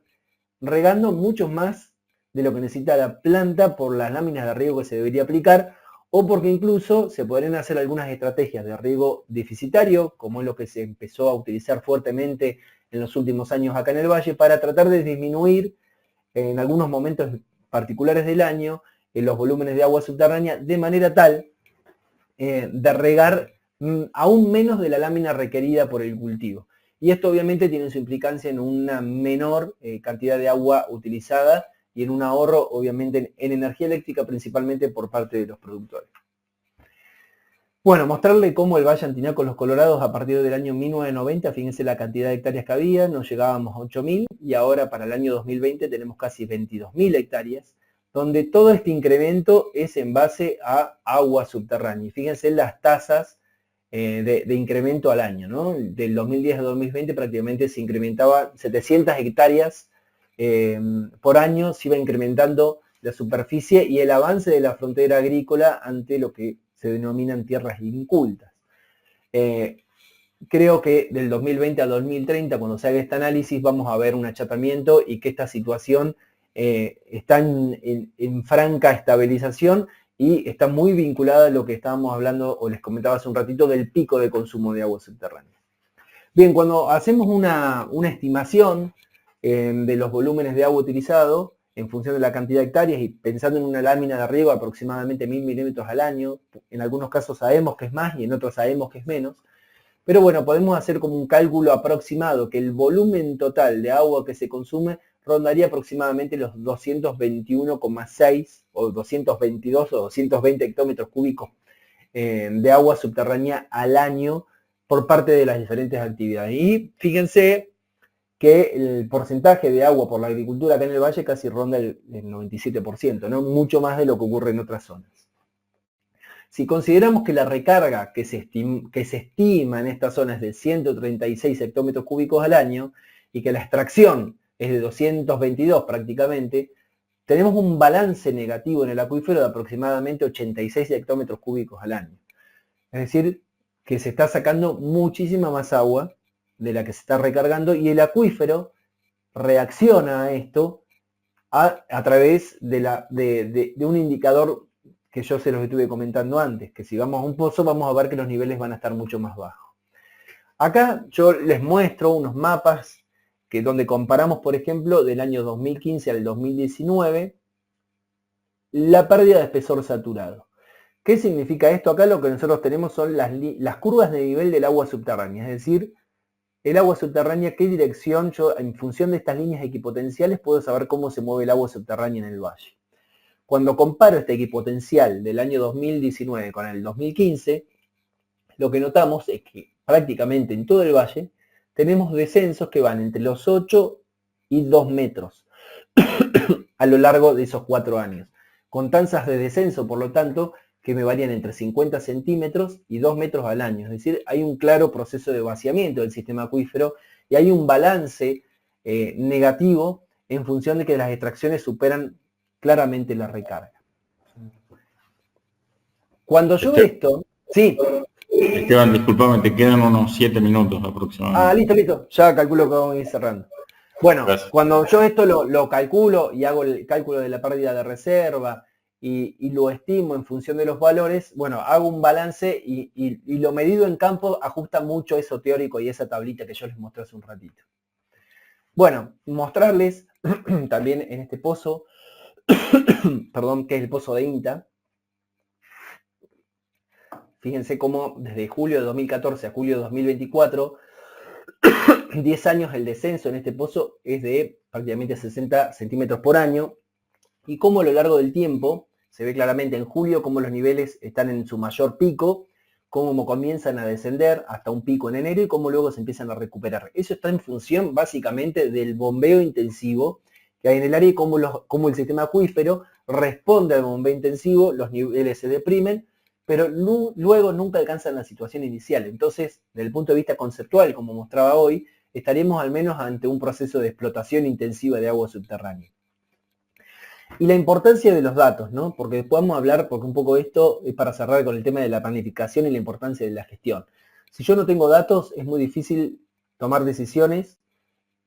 regando mucho más de lo que necesita la planta por las láminas de riego que se debería aplicar, o porque incluso se podrían hacer algunas estrategias de riego deficitario, como es lo que se empezó a utilizar fuertemente en los últimos años acá en el Valle, para tratar de disminuir en algunos momentos particulares del año los volúmenes de agua subterránea de manera tal de regar aún menos de la lámina requerida por el cultivo. Y esto obviamente tiene su implicancia en una menor cantidad de agua utilizada y en un ahorro obviamente en energía eléctrica principalmente por parte de los productores. Bueno, mostrarle cómo el Valle Antinaco Los Colorados a partir del año 1990, fíjense la cantidad de hectáreas que había, nos llegábamos a 8.000 y ahora para el año 2020 tenemos casi 22.000 hectáreas, donde todo este incremento es en base a agua subterránea. Y fíjense las tasas de incremento al año, ¿no? Del 2010 al 2020 prácticamente se incrementaba 700 hectáreas por año, se iba incrementando la superficie y el avance de la frontera agrícola ante lo que se denominan tierras incultas. Creo que del 2020 al 2030, cuando se haga este análisis, vamos a ver un achatamiento y que esta situación está en franca estabilización y está muy vinculada a lo que estábamos hablando, o les comentaba hace un ratito, del pico de consumo de agua subterránea. Bien, cuando hacemos una estimación de los volúmenes de agua utilizado en función de la cantidad de hectáreas y pensando en una lámina de riego aproximadamente 1.000 milímetros al año, en algunos casos sabemos que es más y en otros sabemos que es menos, pero bueno, podemos hacer como un cálculo aproximado que el volumen total de agua que se consume rondaría aproximadamente los 221,6 o 222 o 220 hectómetros cúbicos de agua subterránea al año por parte de las diferentes actividades. Y fíjense que el porcentaje de agua por la agricultura acá en el valle casi ronda el 97%, ¿no? Mucho más de lo que ocurre en otras zonas. Si consideramos que la recarga que se estima en estas zonas es de 136 hectómetros cúbicos al año y que la extracción es de 222 prácticamente, tenemos un balance negativo en el acuífero de aproximadamente 86 hectómetros cúbicos al año. Es decir, que se está sacando muchísima más agua de la que se está recargando y el acuífero reacciona a esto a través de un indicador que yo se los estuve comentando antes, que si vamos a un pozo vamos a ver que los niveles van a estar mucho más bajos. Acá yo les muestro unos mapas donde comparamos, por ejemplo, del año 2015 al 2019, la pérdida de espesor saturado. ¿Qué significa esto? Acá lo que nosotros tenemos son las curvas de nivel del agua subterránea, es decir, el agua subterránea, qué dirección, yo en función de estas líneas equipotenciales puedo saber cómo se mueve el agua subterránea en el valle. Cuando comparo este equipotencial del año 2019 con el 2015, lo que notamos es que prácticamente en todo el valle tenemos descensos que van entre los 8 y 2 metros a lo largo de esos 4 años, con tasas de descenso, por lo tanto, que me varían entre 50 centímetros y 2 metros al año. Es decir, hay un claro proceso de vaciamiento del sistema acuífero y hay un balance negativo en función de que las extracciones superan claramente la recarga. Cuando yo esto... Sí. Esteban, disculpame, te quedan unos 7 minutos aproximadamente. Listo. Ya calculo que vamos a ir cerrando. Bueno, gracias. Cuando yo esto lo calculo y hago el cálculo de la pérdida de reserva y lo estimo en función de los valores, bueno, hago un balance y lo medido en campo ajusta mucho eso teórico y esa tablita que yo les mostré hace un ratito. Bueno, mostrarles también en este pozo, perdón, que es el pozo de INTA. Fíjense cómo desde julio de 2014 a julio de 2024, 10 años el descenso en este pozo es de prácticamente 60 centímetros por año y cómo a lo largo del tiempo, se ve claramente en julio cómo los niveles están en su mayor pico, cómo comienzan a descender hasta un pico en enero y cómo luego se empiezan a recuperar. Eso está en función básicamente del bombeo intensivo que hay en el área y cómo el sistema acuífero responde al bombeo intensivo, los niveles se deprimen, pero luego nunca alcanzan la situación inicial. Entonces, desde el punto de vista conceptual, como mostraba hoy, estaríamos al menos ante un proceso de explotación intensiva de agua subterránea. Y la importancia de los datos, ¿no? Porque después vamos a hablar, porque un poco esto es para cerrar con el tema de la planificación y la importancia de la gestión. Si yo no tengo datos, es muy difícil tomar decisiones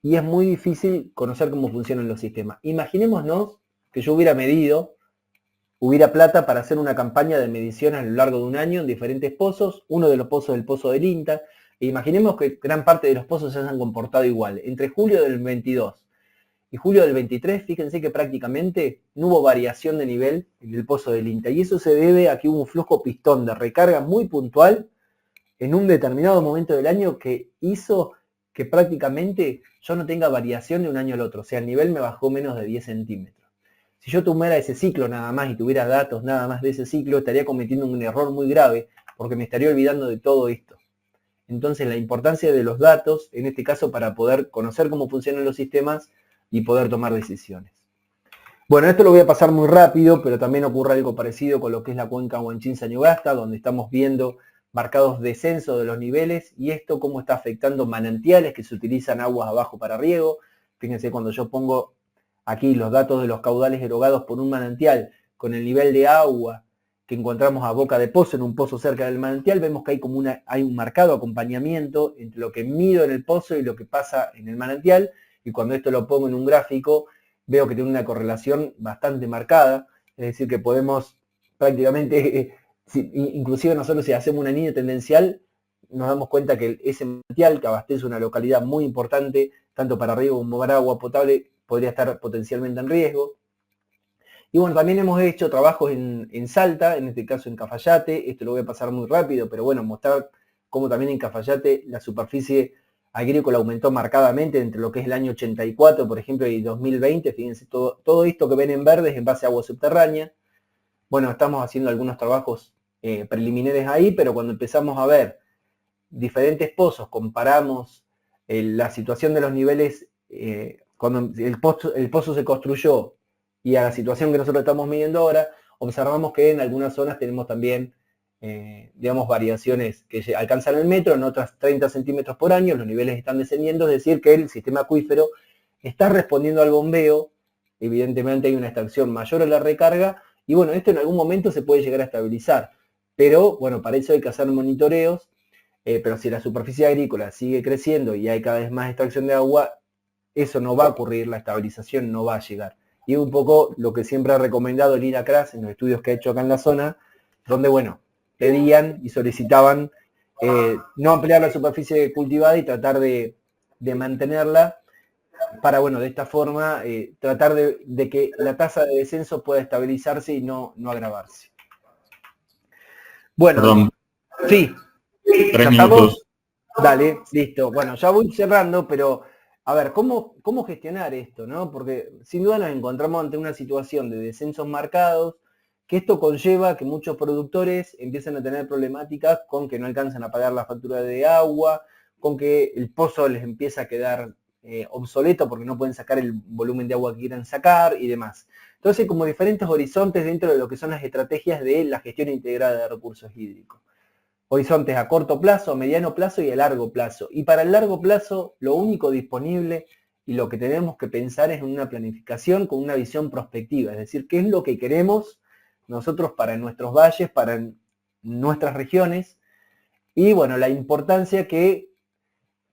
y es muy difícil conocer cómo funcionan los sistemas. Imaginémonos que yo hubiera plata para hacer una campaña de medición a lo largo de un año en diferentes pozos, uno de los pozos del pozo del INTA, e imaginemos que gran parte de los pozos se hayan comportado igual. Entre julio del 22 y julio del 23, fíjense que prácticamente no hubo variación de nivel en el pozo del INTA, y eso se debe a que hubo un flujo pistón de recarga muy puntual en un determinado momento del año que hizo que prácticamente yo no tenga variación de un año al otro, o sea, el nivel me bajó menos de 10 centímetros. Si yo tomara ese ciclo nada más y tuviera datos nada más de ese ciclo, estaría cometiendo un error muy grave porque me estaría olvidando de todo esto. Entonces, la importancia de los datos, en este caso, para poder conocer cómo funcionan los sistemas y poder tomar decisiones. Bueno, esto lo voy a pasar muy rápido, pero también ocurre algo parecido con lo que es la cuenca Huanchín-Sañugasta, donde estamos viendo marcados descensos de los niveles y esto cómo está afectando manantiales que se utilizan aguas abajo para riego. Fíjense, cuando yo pongo aquí los datos de los caudales erogados por un manantial con el nivel de agua que encontramos a boca de pozo, en un pozo cerca del manantial, vemos que hay un marcado acompañamiento entre lo que mido en el pozo y lo que pasa en el manantial, y cuando esto lo pongo en un gráfico, veo que tiene una correlación bastante marcada, es decir, que podemos prácticamente, inclusive nosotros si hacemos una línea tendencial, nos damos cuenta que ese manantial que abastece una localidad muy importante, tanto para riego como para agua potable, podría estar potencialmente en riesgo. Y bueno, también hemos hecho trabajos en Salta, en este caso en Cafayate, esto lo voy a pasar muy rápido, pero bueno, mostrar cómo también en Cafayate la superficie agrícola aumentó marcadamente entre lo que es el año 84, por ejemplo, y 2020, fíjense, todo esto que ven en verde es en base a agua subterránea. Bueno, estamos haciendo algunos trabajos preliminares ahí, pero cuando empezamos a ver diferentes pozos, comparamos la situación de los niveles, cuando el pozo se construyó y a la situación que nosotros estamos midiendo ahora, observamos que en algunas zonas tenemos también, digamos, variaciones que alcanzan el metro, en otras 30 centímetros por año, los niveles están descendiendo, es decir, que el sistema acuífero está respondiendo al bombeo, evidentemente hay una extracción mayor a la recarga, y bueno, esto en algún momento se puede llegar a estabilizar, pero bueno, para eso hay que hacer monitoreos, pero si la superficie agrícola sigue creciendo y hay cada vez más extracción de agua, eso no va a ocurrir, la estabilización no va a llegar. Y es un poco lo que siempre ha recomendado el INACRAS en los estudios que ha hecho acá en la zona, donde, bueno, pedían y solicitaban no ampliar la superficie cultivada y tratar de mantenerla para, bueno, de esta forma tratar de que la tasa de descenso pueda estabilizarse y no agravarse. Bueno, perdón. Sí. 3 minutos. Dale, listo. Bueno, ya voy cerrando, pero a ver, ¿cómo gestionar esto, no? Porque sin duda nos encontramos ante una situación de descensos marcados, que esto conlleva que muchos productores empiezan a tener problemáticas con que no alcanzan a pagar la factura de agua, con que el pozo les empieza a quedar obsoleto porque no pueden sacar el volumen de agua que quieran sacar y demás. Entonces, como diferentes horizontes dentro de lo que son las estrategias de la gestión integrada de recursos hídricos. Horizontes a corto plazo, a mediano plazo y a largo plazo. Y para el largo plazo, lo único disponible y lo que tenemos que pensar es en una planificación con una visión prospectiva, es decir, qué es lo que queremos nosotros para nuestros valles, para nuestras regiones, y bueno, la importancia que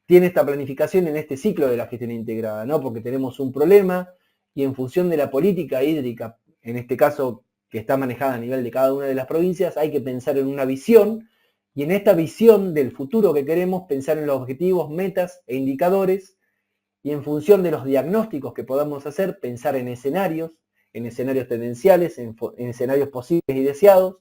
tiene esta planificación en este ciclo de la gestión integrada, ¿no? Porque tenemos un problema y en función de la política hídrica, en este caso que está manejada a nivel de cada una de las provincias, hay que pensar en una visión, y en esta visión del futuro que queremos, pensar en los objetivos, metas e indicadores, y en función de los diagnósticos que podamos hacer, pensar en escenarios tendenciales, en escenarios posibles y deseados,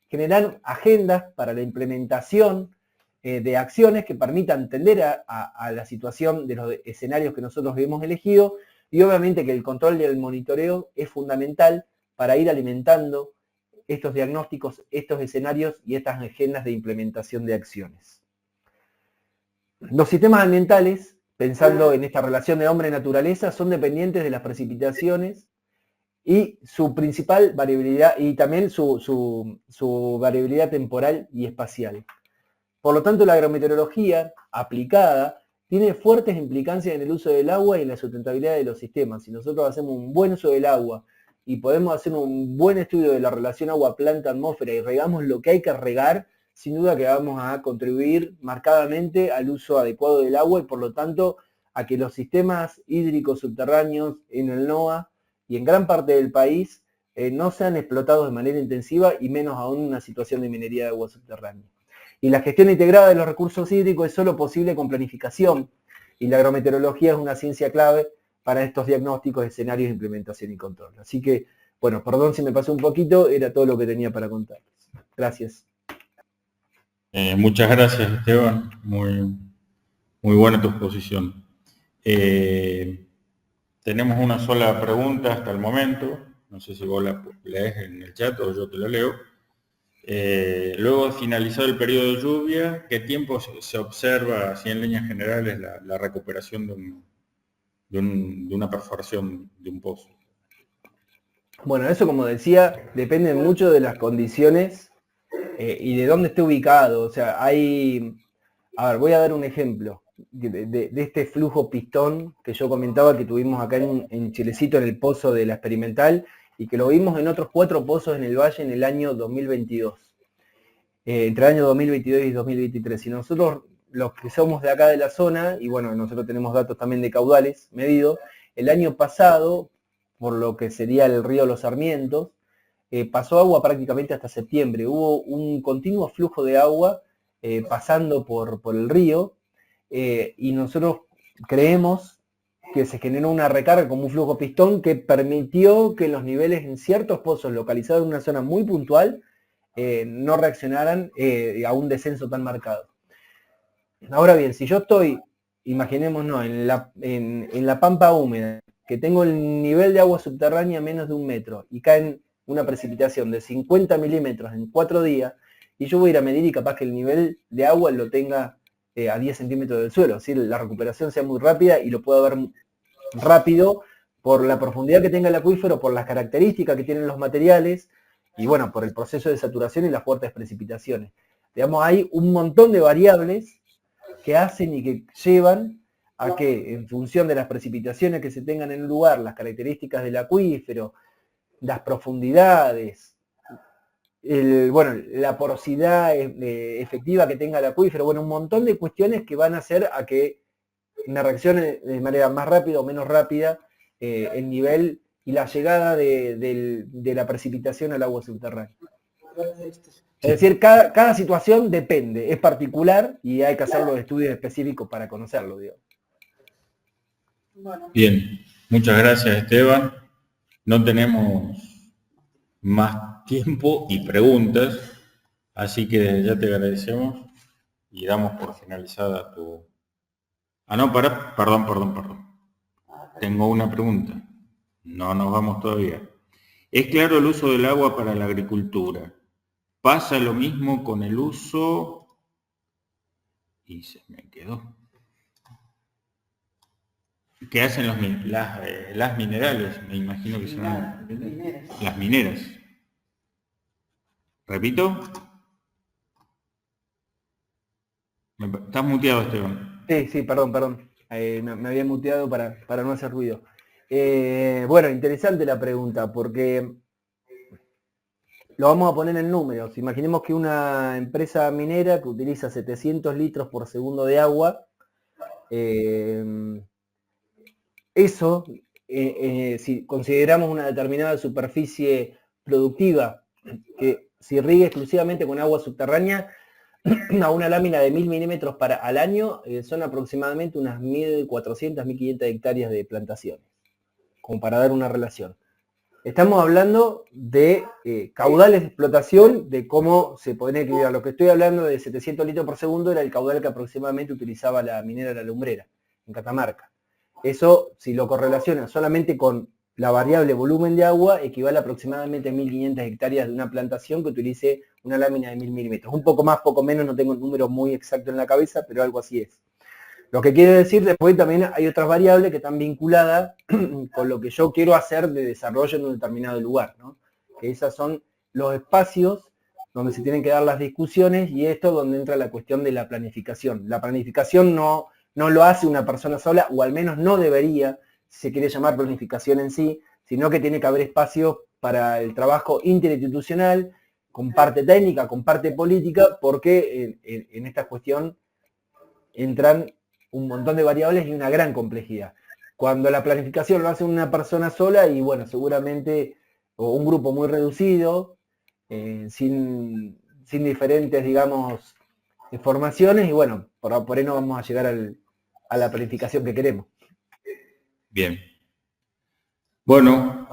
generar agendas para la implementación de acciones que permitan tender a la situación de los escenarios que nosotros hemos elegido, y obviamente que el control y el monitoreo es fundamental para ir alimentando estos diagnósticos, estos escenarios y estas agendas de implementación de acciones. Los sistemas ambientales, pensando en esta relación de hombre-naturaleza, son dependientes de las precipitaciones y su principal variabilidad, y también su variabilidad temporal y espacial. Por lo tanto, la agrometeorología aplicada tiene fuertes implicancias en el uso del agua y en la sustentabilidad de los sistemas. Si nosotros hacemos un buen uso del agua y podemos hacer un buen estudio de la relación agua-planta-atmósfera y regamos lo que hay que regar, sin duda que vamos a contribuir marcadamente al uso adecuado del agua y por lo tanto a que los sistemas hídricos subterráneos en el NOA y en gran parte del país no sean explotados de manera intensiva y menos aún en una situación de minería de agua subterránea. Y la gestión integrada de los recursos hídricos es solo posible con planificación, y la agrometeorología es una ciencia clave para estos diagnósticos, escenarios, implementación y control. Así que, bueno, perdón si me pasé un poquito, era todo lo que tenía para contarles. Gracias. Muchas gracias, Esteban. Muy buena tu exposición. Tenemos una sola pregunta hasta el momento. No sé si vos la lees en el chat o yo te la leo. Luego de finalizado el periodo de lluvia, ¿qué tiempo se observa, así en líneas generales, la recuperación de una perforación de un pozo? Bueno, eso, como decía, depende mucho de las condiciones y de dónde esté ubicado. O sea, a ver, voy a dar un ejemplo de este flujo pistón que yo comentaba que tuvimos acá en Chilecito, en el pozo de la Experimental, y que lo vimos en otros 4 pozos en el valle en el año 2022. Entre el año 2022 y 2023. Y nosotros, los que somos de acá de la zona, y bueno, nosotros tenemos datos también de caudales medidos, el año pasado, por lo que sería el río Los Sarmientos, pasó agua prácticamente hasta septiembre. Hubo un continuo flujo de agua pasando por el río, y nosotros creemos que se generó una recarga como un flujo pistón que permitió que los niveles en ciertos pozos localizados en una zona muy puntual no reaccionaran a un descenso tan marcado. Ahora bien, si yo estoy, imaginémonos, en la pampa húmeda, que tengo el nivel de agua subterránea a menos de 1 metro y cae una precipitación de 50 milímetros en 4 días, y yo voy a ir a medir y capaz que el nivel de agua lo tenga a 10 centímetros del suelo, es decir, la recuperación sea muy rápida y lo pueda ver rápido por la profundidad que tenga el acuífero, por las características que tienen los materiales y bueno, por el proceso de saturación y las fuertes precipitaciones. Digamos, hay un montón de variables que hacen y que llevan a que, en función de las precipitaciones que se tengan en un lugar, las características del acuífero, las profundidades, la porosidad efectiva que tenga el acuífero, bueno, un montón de cuestiones que van a hacer a que me reaccione de manera más rápida o menos rápida el nivel y la llegada de la precipitación al agua subterránea. Es decir, cada situación depende, es particular y hay que hacer los estudios específicos para conocerlo, digamos. Bien, muchas gracias, Esteban. No tenemos más tiempo y preguntas, así que ya te agradecemos y damos por finalizada tu... Perdón. Tengo una pregunta. No nos vamos todavía. Es claro el uso del agua para la agricultura. ¿Pasa lo mismo con el uso? Y se me quedó. que hacen las minerales, me imagino que son las mineras. ¿Repito? Estás muteado, Esteban. Sí, perdón. Me había muteado para no hacer ruido. Bueno, interesante la pregunta, porque lo vamos a poner en números. Imaginemos que una empresa minera que utiliza 700 litros por segundo de agua, eso, si consideramos una determinada superficie productiva, que se irrigue exclusivamente con agua subterránea, a una lámina de 1000 milímetros al año, son aproximadamente unas 1400, 1500 hectáreas de plantaciones, como para dar una relación. Estamos hablando de caudales de explotación, de cómo se pueden equilibrar. Lo que estoy hablando de 700 litros por segundo era el caudal que aproximadamente utilizaba la minera La Lumbrera, en Catamarca. Eso, si lo correlaciona solamente con la variable volumen de agua, equivale aproximadamente a 1500 hectáreas de una plantación que utilice una lámina de 1000 milímetros. Un poco más, poco menos, no tengo un número muy exacto en la cabeza, pero algo así es. Lo que quiere decir, después también hay otras variables que están vinculadas con lo que yo quiero hacer de desarrollo en un determinado lugar, ¿no? Que esas son los espacios donde se tienen que dar las discusiones, y esto donde entra la cuestión de la planificación. La planificación no lo hace una persona sola, o al menos no debería, si se quiere llamar planificación en sí, sino que tiene que haber espacios para el trabajo interinstitucional, con parte técnica, con parte política, porque en esta cuestión entran un montón de variables y una gran complejidad. Cuando la planificación lo hace una persona sola, y bueno, seguramente, o un grupo muy reducido, sin diferentes, digamos, formaciones, y bueno, por ahí no vamos a llegar a la planificación que queremos. Bien. Bueno,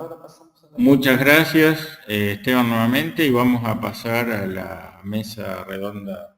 muchas gracias, Esteban, nuevamente, y vamos a pasar a la mesa redonda